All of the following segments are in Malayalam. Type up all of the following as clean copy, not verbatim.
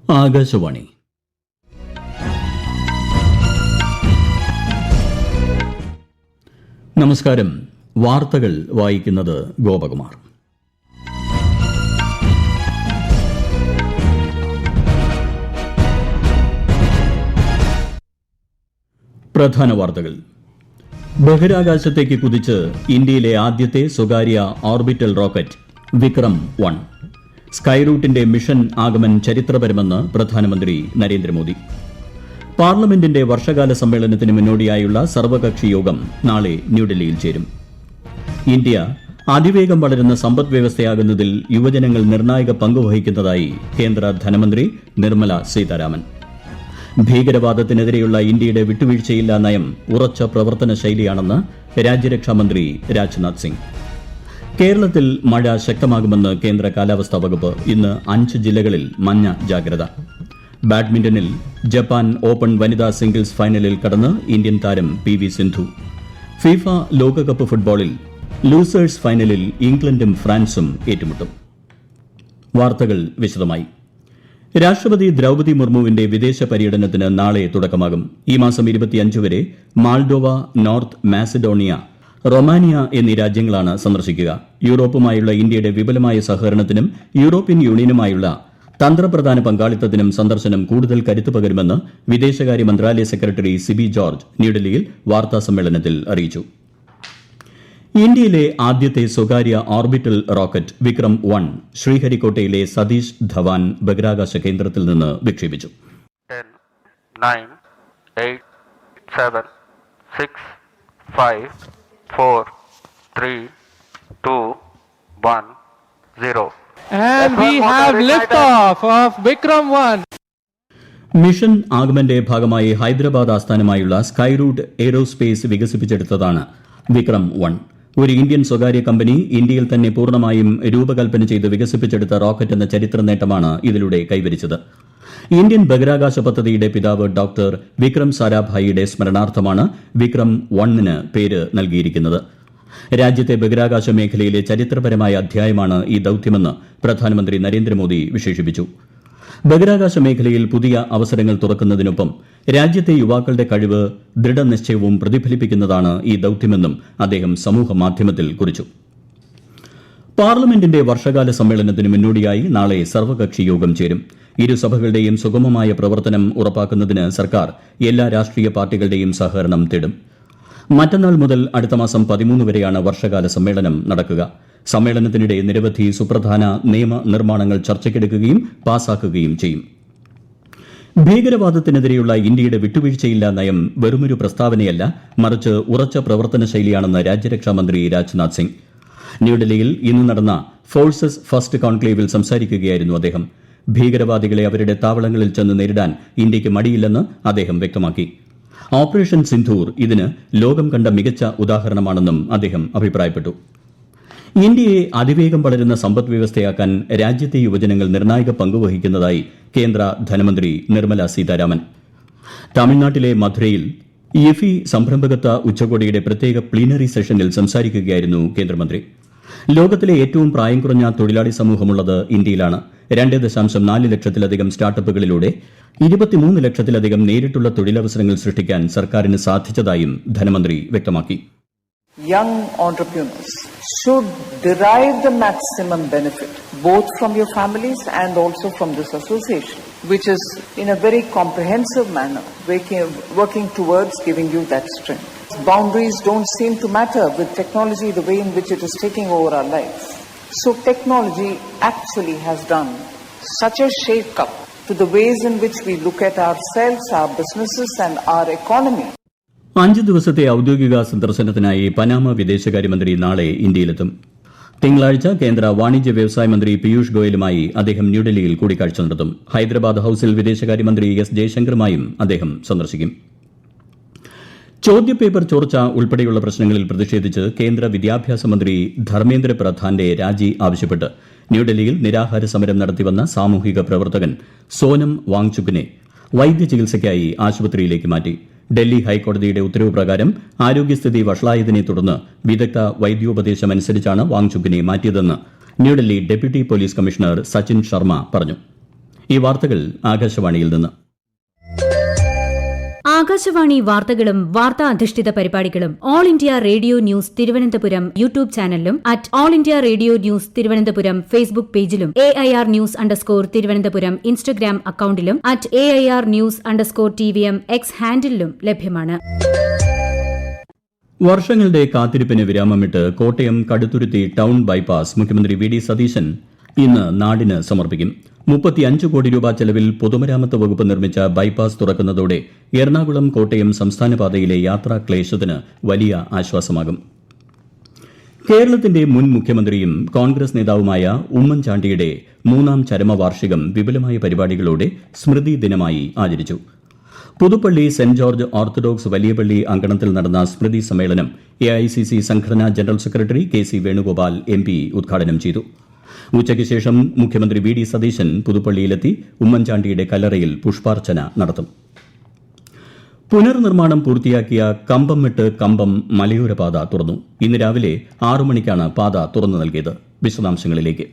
ആകാശവാണി. നമസ്കാരം. വാർത്തകൾ വായിക്കുന്നത് ഗോപകുമാർ. പ്രധാന വാർത്തകൾ. ബഹിരാകാശത്തേക്ക് കുതിച്ച് ഇന്ത്യയിലെ ആദ്യത്തെ സ്വകാര്യ ഓർബിറ്റൽ റോക്കറ്റ് വിക്രം 1. സ്കൈറൂട്ടിന്റെ മിഷൻ ആഗമൻ ചരിത്രപരമെന്ന് പ്രധാനമന്ത്രി നരേന്ദ്രമോദി. പാർലമെന്റിന്റെ വർഷകാല സമ്മേളനത്തിന് മുന്നോടിയായുള്ള സർവകക്ഷി യോഗം നാളെ ന്യൂഡൽഹിയിൽ ചേരും. ഇന്ത്യ അതിവേഗം വളരുന്ന സമ്പദ് വ്യവസ്ഥയാകുന്നതിൽ യുവജനങ്ങൾ നിർണായക പങ്കുവഹിക്കുന്നതായി കേന്ദ്ര ധനമന്ത്രി നിർമ്മല സീതാരാമൻ. ഭീകരവാദത്തിനെതിരെയുള്ള ഇന്ത്യയുടെ വിട്ടുവീഴ്ചയില്ലാ നയം ഉറച്ച പ്രവർത്തന ശൈലിയാണെന്ന് രാജ്യരക്ഷാമന്ത്രി രാജ്നാഥ് സിംഗ്. കേരളത്തിൽ മഴ ശക്തമാകുമെന്ന് കേന്ദ്ര കാലാവസ്ഥാ വകുപ്പ്. ഇന്ന് 5 ജില്ലകളിൽ മഞ്ഞ ജാഗ്രത. ബാഡ്മിന്റണിൽ ജപ്പാൻ ഓപ്പൺ വനിതാ സിംഗിൾസ് ഫൈനലിൽ കടന്ന് ഇന്ത്യൻ താരം PV സിന്ധു. ഫിഫ ലോകകപ്പ് ഫുട്ബോളിൽ ലൂസേഴ്സ് ഫൈനലിൽ ഇംഗ്ലണ്ടും ഫ്രാൻസും ഏറ്റുമുട്ടും. വാർത്തകൾ വിശദമായി. രാഷ്ട്രപതി ദ്രൌപദി മുർമുവിന്റെ വിദേശ പര്യടനത്തിന് നാളെ തുടക്കമാകും. ഈ മാസം 25 വരെ മാൾഡോവ, നോർത്ത് മാസിഡോണിയ, റൊമാനിയ എന്നീ രാജ്യങ്ങളാണ് സന്ദർശിക്കുക. യൂറോപ്പുമായുള്ള ഇന്ത്യയുടെ വിപുലമായ സഹകരണത്തിനും യൂറോപ്യൻ യൂണിയനുമായുള്ള തന്ത്രപ്രധാന പങ്കാളിത്തത്തിനും സന്ദർശനം കൂടുതൽ കരുത്ത് പകരുമെന്ന് വിദേശകാര്യ മന്ത്രാലയ സെക്രട്ടറി സിബി ജോർജ് ന്യൂഡൽഹിയിൽ വാർത്താസമ്മേളനത്തിൽ അറിയിച്ചു. ഇന്ത്യയിലെ ആദ്യത്തെ സ്വകാര്യ ഓർബിറ്റൽ റോക്കറ്റ് വിക്രം 1 ശ്രീഹരിക്കോട്ടയിലെ സതീഷ് ധവാൻ ബഹിരാകാശ കേന്ദ്രത്തിൽ നിന്ന് വിക്ഷേപിച്ചു. 10, 9, 8, 7, 6, 5, 4, 3, 2, 1, 0. And we have liftoff of Vikram 1. Mission ആഗമന്റെ ഭാഗമായി ഹൈദരാബാദ് ആസ്ഥാനമായുള്ള സ്കൈറൂട്ട് എയ്റോസ്പേസ് വികസിപ്പിച്ചെടുത്തതാണ് വിക്രം 1. ഒരു ഇന്ത്യൻ സ്വകാര്യ കമ്പനി ഇന്ത്യയിൽ തന്നെ പൂർണ്ണമായും രൂപകൽപ്പന ചെയ്ത് വികസിപ്പിച്ചെടുത്ത റോക്കറ്റ് എന്ന ചരിത്ര നേട്ടമാണ് ഇതിലൂടെ കൈവരിച്ചത്. ഇന്ത്യൻ ബഹിരാകാശ പദ്ധതിയുടെ പിതാവ് ഡോക്ടർ വിക്രം സാരാഭായിയുടെ സ്മരണാർത്ഥമാണ് വിക്രം 1 പേര് നൽകിയിരിക്കുന്നത്. രാജ്യത്തെ ബഹിരാകാശ മേഖലയിലെ ചരിത്രപരമായ അധ്യായമാണ് ഈ ദൌത്യമെന്ന് പ്രധാനമന്ത്രി നരേന്ദ്രമോദി വിശേഷിപ്പിച്ചു. ബഹിരാകാശ മേഖലയിൽ പുതിയ അവസരങ്ങൾ തുറക്കുന്നതിനൊപ്പം രാജ്യത്തെ യുവാക്കളുടെ കഴിവ്, ദൃഢനിശ്ചയവും പ്രതിഫലിപ്പിക്കുന്നതാണ് ഈ ദൌത്യമെന്നും അദ്ദേഹം സമൂഹമാധ്യമത്തിൽ കുറിച്ചു. പാർലമെന്റിന്റെ വർഷകാല സമ്മേളനത്തിന് മുന്നോടിയായി നാളെ സർവകക്ഷി യോഗം ചേരും. ഇരുസഭകളുടെയും സുഗമമായ പ്രവർത്തനം ഉറപ്പാക്കുന്നതിന് സർക്കാർ എല്ലാ രാഷ്ട്രീയ പാർട്ടികളുടെയും സഹകരണം തേടും. മറ്റന്നാൾ മുതൽ അടുത്ത മാസം 13 വരെയാണ് വർഷകാല സമ്മേളനം നടക്കുക. സമ്മേളനത്തിനിടെ നിരവധി സുപ്രധാന നിയമനിർമ്മാണങ്ങൾ ചർച്ചയ്ക്കെടുക്കുകയും പാസാക്കുകയും ചെയ്യും. ഭീകരവാദത്തിനെതിരെയുള്ള ഇന്ത്യയുടെ വിട്ടുവീഴ്ചയില്ലാ നയം വെറുമൊരു പ്രസ്താവനയല്ല, മറിച്ച് ഉറച്ച പ്രവർത്തന ശൈലിയാണെന്ന് രാജ്യരക്ഷാമന്ത്രി രാജ്നാഥ് സിംഗ്. ന്യൂഡൽഹിയിൽ ഇന്ന് നടന്ന ഫോഴ്സസ് ഫസ്റ്റ് കോൺക്ലേവിൽ സംസാരിക്കുകയായിരുന്നു അദ്ദേഹം. ഭീകരവാദികളെ അവരുടെ താവളങ്ങളിൽ ചെന്ന് നേരിടാൻ ഇന്ത്യയ്ക്ക് മടിയില്ലെന്ന് അദ്ദേഹം വ്യക്തമാക്കി. ഓപ്പറേഷൻ സിന്ധൂർ ഇതിന് ലോകം കണ്ട മികച്ച ഉദാഹരണമാണെന്നും അദ്ദേഹം അഭിപ്രായപ്പെട്ടു. ഇന്ത്യയെ അതിവേഗം വളരുന്ന സമ്പദ് വ്യവസ്ഥയാക്കാൻ രാജ്യത്തെ യുവജനങ്ങൾ നിർണായക പങ്കുവഹിക്കുന്നതായി കേന്ദ്ര ധനമന്ത്രി നിർമ്മല സീതാരാമൻ. തമിഴ്നാട്ടിലെ മധുരയിൽ ഇഫി സംരംഭകത്വ ഉച്ചകോടിയുടെ പ്രത്യേക പ്ലീനറി സെഷനിൽ സംസാരിക്കുകയായിരുന്നു കേന്ദ്രമന്ത്രി. ലോകത്തിലെ ഏറ്റവും പ്രായം കുറഞ്ഞ തൊഴിലാളി സമൂഹമുള്ളത് ഇന്ത്യയിലാണ്. 2.4 ലക്ഷത്തിലധികം സ്റ്റാർട്ടപ്പുകളിലൂടെ 23 ലക്ഷത്തിലധികം നേരിട്ടുള്ള തൊഴിലവസരങ്ങൾ സൃഷ്ടിക്കാൻ സർക്കാരിന് സാധിച്ചതായും ധനമന്ത്രി വ്യക്തമാക്കി. Young entrepreneurs should derive the maximum benefit both from your families and also from this association, which is in a very comprehensive manner working towards giving you that strength. Boundaries don't seem to matter with technology the way in which it is taking over our lives. So technology actually has done such a shake-up to the ways in which we look at ourselves, our businesses and our economy. 5 ദിവസത്തെ ഔദ്യോഗിക സന്ദർശനത്തിനായി പനാമ വിദേശകാര്യമന്ത്രി നാളെ ഇന്ത്യയിലെത്തും. തിങ്കളാഴ്ച കേന്ദ്ര വാണിജ്യ വ്യവസായ മന്ത്രി പീയൂഷ് ഗോയലുമായി അദ്ദേഹം ന്യൂഡൽഹിയിൽ കൂടിക്കാഴ്ച നടത്തും. ഹൈദരാബാദ് ഹൌസിൽ വിദേശകാര്യമന്ത്രി എസ് ജയശങ്കറുമായും അദ്ദേഹം സന്ദർശിക്കും. ചോദ്യപേപ്പർ ചോർച്ച ഉൾപ്പെടെയുള്ള പ്രശ്നങ്ങളിൽ പ്രതിഷേധിച്ച് കേന്ദ്ര വിദ്യാഭ്യാസ മന്ത്രി ധർമ്മേന്ദ്ര പ്രധാന്റെ രാജി ആവശ്യപ്പെട്ട് ന്യൂഡൽഹിയിൽ നിരാഹാര സമരം നടത്തിവന്ന സാമൂഹിക പ്രവർത്തകൻ സോനം വാങ്ചുക്കിനെ വൈദ്യചികിത്സയ്ക്കായി ആശുപത്രിയിലേക്ക് മാറ്റി. ഡൽഹി ഹൈക്കോടതിയുടെ ഉത്തരവ് പ്രകാരം ആരോഗ്യസ്ഥിതി വഷളായതിനെ തുടർന്ന് വിദഗ്ധ വൈദ്യോപദേശമനുസരിച്ചാണ് വാങ്ചുക്കിനെ മാറ്റിയതെന്ന് New Delhi deputy police commissioner Sachin Sharma പറഞ്ഞു. ഈ വാർത്തകൾ ആകാശവാണിയിൽ നിന്ന്. ആകാശവാണി വാർത്തകളും വാർത്താ അധിഷ്ഠിത പരിപാടികളും All India Radio news Thiruvananthapuram YouTube ചാനലിലും at All India Radio news Thiruvananthapuram Facebook പേജിലും AIR ന്യൂസ് _ തിരുവനന്തപുരം ഇൻസ്റ്റഗ്രാം അക്കൌണ്ടിലും at AIR news _ TVM X ഹാൻഡിലും ലഭ്യമാണ്. വർഷങ്ങളുടെ കാത്തിരിപ്പിന് വിരാമമിട്ട് കോട്ടയം കടുത്തുരുത്തി ടൌൺ ബൈപ്പാസ് മുഖ്യമന്ത്രി വി ഡി സതീശൻ ഇന്ന് നാടിന് സമർപ്പിക്കും. 35 കോടി രൂപ ചെലവിൽ പൊതുമരാമത്ത് വകുപ്പ് നിർമ്മിച്ച ബൈപ്പാസ് തുറക്കുന്നതോടെ എറണാകുളം കോട്ടയം സംസ്ഥാന പാതയിലെ യാത്രാ ക്ലേശത്തിന് വലിയ ആശ്വാസമാകും. കേരളത്തിന്റെ മുൻ മുഖ്യമന്ത്രിയും കോൺഗ്രസ് നേതാവുമായ ഉമ്മൻചാണ്ടിയുടെ 3ാം ചരമവാർഷികം വിപുലമായ പരിപാടികളോടെ സ്മൃതി ദിനമായി ആചരിച്ചു. Puthuppally saint George orthodox Valiyapalli അങ്കണത്തിൽ നടന്ന സ്മൃതി സമ്മേളനം AICC സംഘടനാ general secretary KC Venugopal MP ഉദ്ഘാടനം ചെയ്തു. ഉച്ചയ്ക്ക് ശേഷം മുഖ്യമന്ത്രി വി ഡി സതീശൻ പുതുപ്പള്ളിയിലെത്തി ഉമ്മൻചാണ്ടിയുടെ കല്ലറയിൽ പുഷ്പാർച്ചന നടത്തും. പുനർനിർമ്മാണം പൂർത്തിയാക്കിയ കമ്പംമെട്ട് കമ്പം മലയോര പാത തുറന്നു. ഇന്ന് രാവിലെ 6 മണിക്കാണ് പാത തുറന്നു നൽകിയത്. വിശദാംശങ്ങളിലേക്ക്.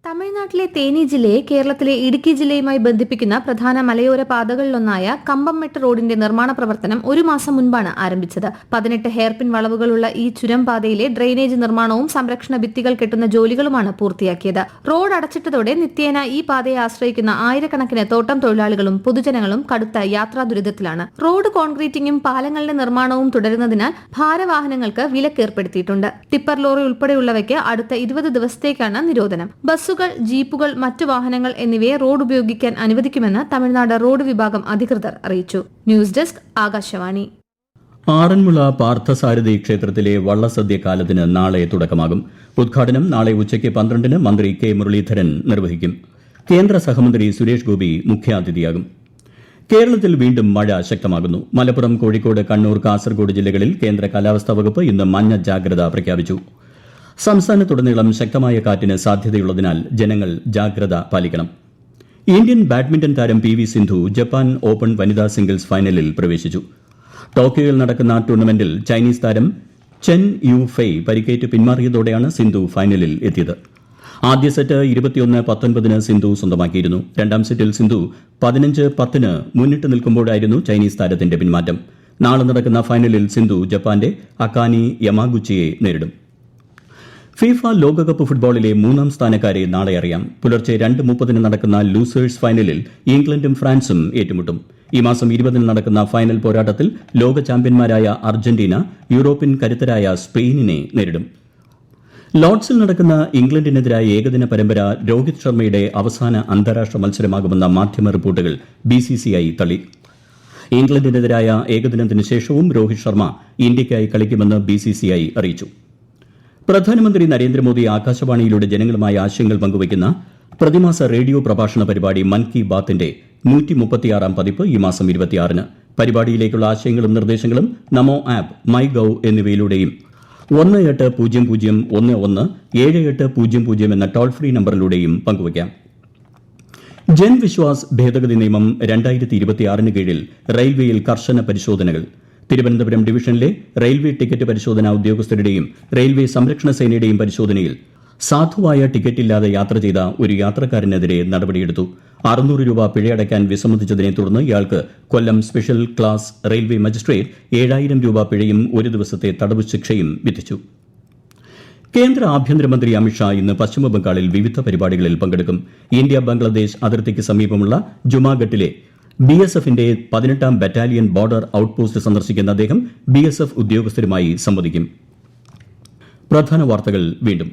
തമിഴ്നാട്ടിലെ തേനി ജില്ലയെ കേരളത്തിലെ ഇടുക്കി ജില്ലയുമായി ബന്ധിപ്പിക്കുന്ന പ്രധാന മലയോര പാതകളിലൊന്നായ കമ്പംമെട്ട് റോഡിന്റെ നിർമ്മാണ പ്രവർത്തനം 1 മാസം മുൻപാണ് ആരംഭിച്ചത്. 18 ഹെയർപിൻ വളവുകളുള്ള ഈ ചുരം പാതയിലെ ഡ്രെയിനേജ് നിർമ്മാണവും സംരക്ഷണ ഭിത്തികൾ കെട്ടുന്ന ജോലികളുമാണ് പൂർത്തിയാക്കിയത്. റോഡ് അടച്ചിട്ടതോടെ നിത്യേന ഈ പാതയെ ആശ്രയിക്കുന്ന ആയിരക്കണക്കിന് തോട്ടം തൊഴിലാളികളും പൊതുജനങ്ങളും കടുത്ത യാത്രാ ദുരിതത്തിലാണ്. റോഡ് കോൺക്രീറ്റിംഗും പാലങ്ങളുടെ നിർമ്മാണവും തുടരുന്നതിനാൽ ഭാരവാഹനങ്ങൾക്ക് വിലക്കേർപ്പെടുത്തിയിട്ടുണ്ട്. ടിപ്പർ ലോറി ഉൾപ്പെടെയുള്ളവയ്ക്ക് അടുത്ത 20 ദിവസത്തേക്കാണ് നിരോധനം. ബസ്സുകൾ, ജീപ്പുകൾ, മറ്റു വാഹനങ്ങൾ എന്നിവയെ റോഡ് ഉപയോഗിക്കാൻ അനുവദിക്കുമെന്ന് തമിഴ്നാട് റോഡ് വിഭാഗം അധികൃതർ അറിയിച്ചു. News desk Akashvani. ആറന്മുള പാർത്ഥസാരഥി ക്ഷേത്രത്തിലെ വള്ളസദ്യ കാലത്തിന് നാളെ തുടക്കമാകും. ഉദ്ഘാടനം നാളെ ഉച്ചയ്ക്ക് 12-ന് മന്ത്രി കെ മുരളീധരൻ നിർവഹിക്കും. കേന്ദ്ര സഹമന്ത്രി സുരേഷ് ഗോപി മുഖ്യാതിഥിയാകും. കേരളത്തിൽ വീണ്ടും മഴ ശക്തമാകുന്നു. മലപ്പുറം, കോഴിക്കോട്, കണ്ണൂർ, കാസർഗോഡ് ജില്ലകളിൽ കേന്ദ്ര കാലാവസ്ഥാ വകുപ്പ് ഇന്ന് മഞ്ഞ ജാഗ്രത പ്രഖ്യാപിച്ചു. സംസ്ഥാനത്തുടനീളം ശക്തമായ കാറ്റിന് സാധ്യതയുള്ളതിനാൽ ജനങ്ങൾ ജാഗ്രത പാലിക്കണം. ഇന്ത്യൻ ബാഡ്മിന്റൺ താരം PV സിന്ധു ജപ്പാൻ ഓപ്പൺ വനിതാ സിംഗിൾസ് ഫൈനലിൽ പ്രവേശിച്ചു. ടോക്കിയോയിൽ നടക്കുന്ന ടൂർണമെന്റിൽ ചൈനീസ് താരം ചെൻ യു ഫെയ് പരിക്കേറ്റ് പിന്മാറിയതോടെയാണ് സിന്ധു ഫൈനലിൽ എത്തിയത്. ആദ്യ സെറ്റ് 21-19 സിന്ധു സ്വന്തമാക്കിയിരുന്നു. രണ്ടാം സെറ്റിൽ സിന്ധു 15-10 മുന്നിട്ട് നിൽക്കുമ്പോഴായിരുന്നു ചൈനീസ് താരത്തിന്റെ പിന്മാറ്റം. നാളെ നടക്കുന്ന ഫൈനലിൽ സിന്ധു ജപ്പാന്റെ അക്കാനി യമാഗുച്ചിയെ നേരിടും. ഫിഫ ലോകകപ്പ് ഫുട്ബോളിലെ 3ാം സ്ഥാനക്കാരെ നാളെ അറിയാം. പുലർച്ചെ 2:30 നടക്കുന്ന ലൂസേഴ്സ് ഫൈനലിൽ ഇംഗ്ലണ്ടും ഫ്രാൻസും ഏറ്റുമുട്ടും. ഈ മാസം 20 നടക്കുന്ന ഫൈനൽ പോരാട്ടത്തിൽ ലോക ചാമ്പ്യന്മാരായ അർജന്റീന യൂറോപ്യൻ കരുത്തരായ സ്പെയിനിനെ നേരിടും. ലോർഡ്സിൽ നടക്കുന്ന ഇംഗ്ലണ്ടിനെതിരായ ഏകദിന പരമ്പര രോഹിത് ശർമ്മയുടെ അവസാന അന്താരാഷ്ട്ര മത്സരമാകുമെന്ന മാധ്യമ റിപ്പോർട്ടുകൾ BCCI തള്ളി. ഇംഗ്ലണ്ടിനെതിരായ ഏകദിനത്തിന് ശേഷവും രോഹിത് ശർമ്മ ഇന്ത്യയ്ക്കായി കളിക്കുമെന്ന് BCCI അറിയിച്ചു. പ്രധാനമന്ത്രി നരേന്ദ്രമോദി ആകാശവാണിയിലൂടെ ജനങ്ങളുമായി ആശയങ്ങൾ പങ്കുവയ്ക്കുന്ന പ്രതിമാസ റേഡിയോ പ്രഭാഷണ പരിപാടി മൻ കി ബാത്തിന്റെ 136ാം പതിപ്പ് ഈ മാസം 26-ന്. പരിപാടിയിലേക്കുള്ള ആശയങ്ങളും നിർദ്ദേശങ്ങളും നമോ ആപ്പ്, മൈ ഗവ് എന്നിവയിലൂടെയും 1800117800 എന്ന ടോൾ ഫ്രീ നമ്പറിലൂടെയും പങ്കുവയ്ക്കാം. ജൻ വിശ്വാസ് ഭേദഗതി നിയമം 2026 കീഴിൽ റെയിൽവേയിൽ കർശന പരിശോധനകൾ. തിരുവനന്തപുരം ഡിവിഷനിലെ റെയിൽവേ ടിക്കറ്റ് പരിശോധനാ ഉദ്യോഗസ്ഥരുടെയും റെയിൽവേ സംരക്ഷണ സേനയുടെയും പരിശോധനയിൽ സാധുവായ ടിക്കറ്റില്ലാതെ യാത്ര ചെയ്ത ഒരു യാത്രക്കാരനെതിരെ നടപടിയെടുത്തു. 600 രൂപ പിഴയടയ്ക്കാൻ വിസമ്മതിച്ചതിനെ തുടർന്ന് ഇയാൾക്ക് കൊല്ലം സ്പെഷ്യൽ ക്ലാസ് റെയിൽവേ മജിസ്ട്രേറ്റ് 7000 രൂപ പിഴയും 1 ദിവസത്തെ തടവ് ശിക്ഷയും വിധിച്ചു. കേന്ദ്ര ആഭ്യന്തരമന്ത്രി അമിത്ഷാ ഇന്ന് പശ്ചിമബംഗാളിൽ വിവിധ പരിപാടികളിൽ പങ്കെടുക്കും. ഇന്ത്യ ബംഗ്ലാദേശ് അതിർത്തിക്ക് സമീപമുള്ള ജുമാഗട്ടിലെ BSFന്റെ 18ാം ബറ്റാലിയൻ ബോർഡർ ഔട്ട്പോസ്റ്റ് സന്ദർശിക്കുന്ന അദ്ദേഹം BSF ഉദ്യോഗസ്ഥരുമായി സംവദിക്കും. പ്രധാന വാർത്തകൾ വീണ്ടും.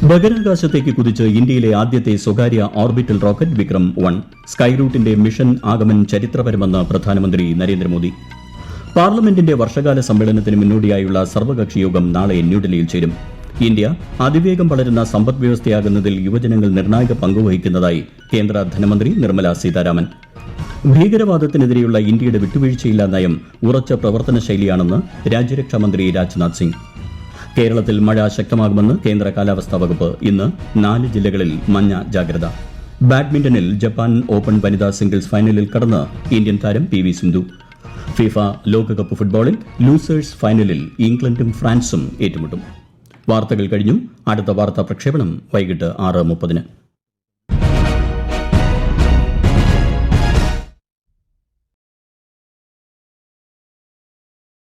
ബഹിരാകാശത്തേക്ക് കുതിച്ച് ഇന്ത്യയിലെ ആദ്യത്തെ സ്വകാര്യ ഓർബിറ്റൽ റോക്കറ്റ് വിക്രം 1. സ്കൈറൂട്ടിന്റെ മിഷൻ ആഗമൻ ചരിത്രപരമെന്ന് പ്രധാനമന്ത്രി നരേന്ദ്രമോദി. പാർലമെന്റിന്റെ വർഷകാല സമ്മേളനത്തിന് മുന്നോടിയായുള്ള സർവകക്ഷി യോഗം നാളെ ന്യൂഡൽഹിയിൽ ചേരും. ഇന്ത്യ അതിവേഗം വളരുന്ന സമ്പദ് വ്യവസ്ഥയാകുന്നതിൽ യുവജനങ്ങൾ നിർണായക പങ്കുവഹിക്കുന്നതായി കേന്ദ്ര ധനമന്ത്രി നിർമ്മല സീതാരാമൻ. ഭീകരവാദത്തിനെതിരെയുള്ള ഇന്ത്യയുടെ വിട്ടുവീഴ്ചയില്ലാ നയം ഉറച്ച പ്രവർത്തന ശൈലിയാണെന്ന് രാജ്യരക്ഷാമന്ത്രി രാജ്നാഥ് സിംഗ്. കേരളത്തിൽ മഴ ശക്തമാകുമെന്ന് കേന്ദ്ര കാലാവസ്ഥാ വകുപ്പ്. ഇന്ന് 4 ജില്ലകളിൽ മഞ്ഞ ജാഗ്രത. ബാഡ്മിന്റണിൽ ജപ്പാൻ ഓപ്പൺ വനിതാ സിംഗിൾസ് ഫൈനലിൽ കടന്ന് ഇന്ത്യൻ താരം PV സിന്ധു. ഫിഫ ലോകകപ്പ് ഫുട്ബോളിൽ ലൂസേഴ്സ് ഫൈനലിൽ ഇംഗ്ലണ്ടും ഫ്രാൻസും ഏറ്റുമുട്ടും. വാർത്തകൾ കഴിഞ്ഞു. അടുത്ത വാർത്താ പ്രക്ഷേപണം വൈകിട്ട് 6:30.